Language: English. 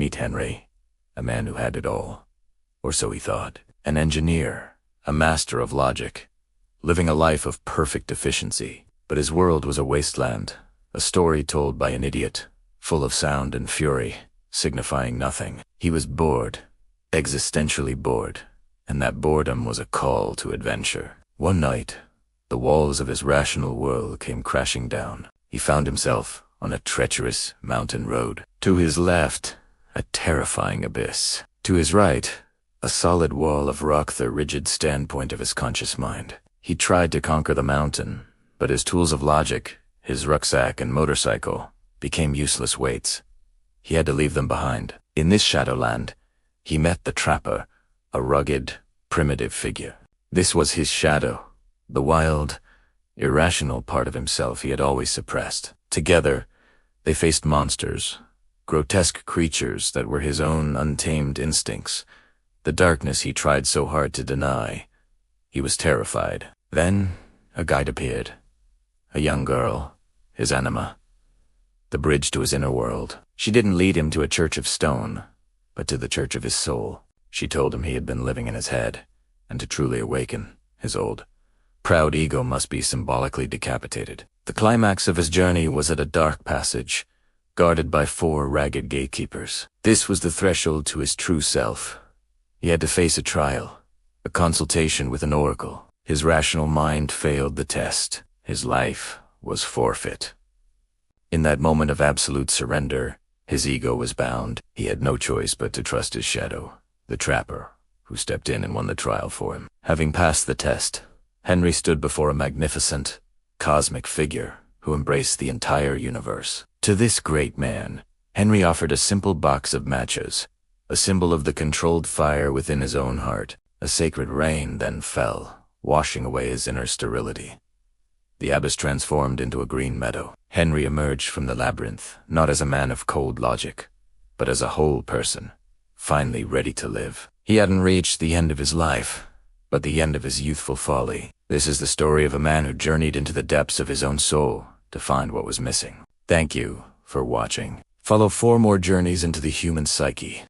Meet Henry, a man who had it all. Or so he thought. An engineer, a master of logic, living a life of perfect efficiency. But his world was a wasteland, a story told by an idiot, full of sound and fury, signifying nothing. He was bored, existentially bored, and that boredom was a call to adventure. One night, the walls of his rational world came crashing down. He found himself on a treacherous mountain road. To his left, a terrifying abyss. To his right, a solid wall of rock, the rigid standpoint of his conscious mind. He tried to conquer the mountain, but his tools of logic, his rucksack and motorcycle, became useless weights. He had to leave them behind. In this shadowland, he met the trapper, a rugged, primitive figure. This was his shadow, the wild, irrational part of himself he had always suppressed. Together, they faced monsters, grotesque creatures that were his own untamed instincts, the darkness he tried so hard to deny. He was terrified. Then, a guide appeared. A young girl, his anima, the bridge to his inner world. She didn't lead him to a church of stone, but to the church of his soul. She told him he had been living in his head, and to truly awaken, his old, proud ego must be symbolically decapitated. The climax of his journey was at a dark passage, guarded by 4 ragged gatekeepers. This was the threshold to his true self. He had to face a trial, a consultation with an oracle. His rational mind failed the test. His life was forfeit. In that moment of absolute surrender, his ego was bound. He had no choice but to trust his shadow, the trapper, who stepped in and won the trial for him. Having passed the test, Henry stood before a magnificent, cosmic figure who embraced the entire universe. To this great man, Henry offered a simple box of matches, a symbol of the controlled fire within his own heart. A sacred rain then fell, washing away his inner sterility. The abyss transformed into a green meadow. Henry emerged from the labyrinth, not as a man of cold logic, but as a whole person, finally ready to live. He hadn't reached the end of his life, but the end of his youthful folly. This is the story of a man who journeyed into the depths of his own soul to find what was missing. Thank you for watching. Follow 4 more journeys into the human psyche.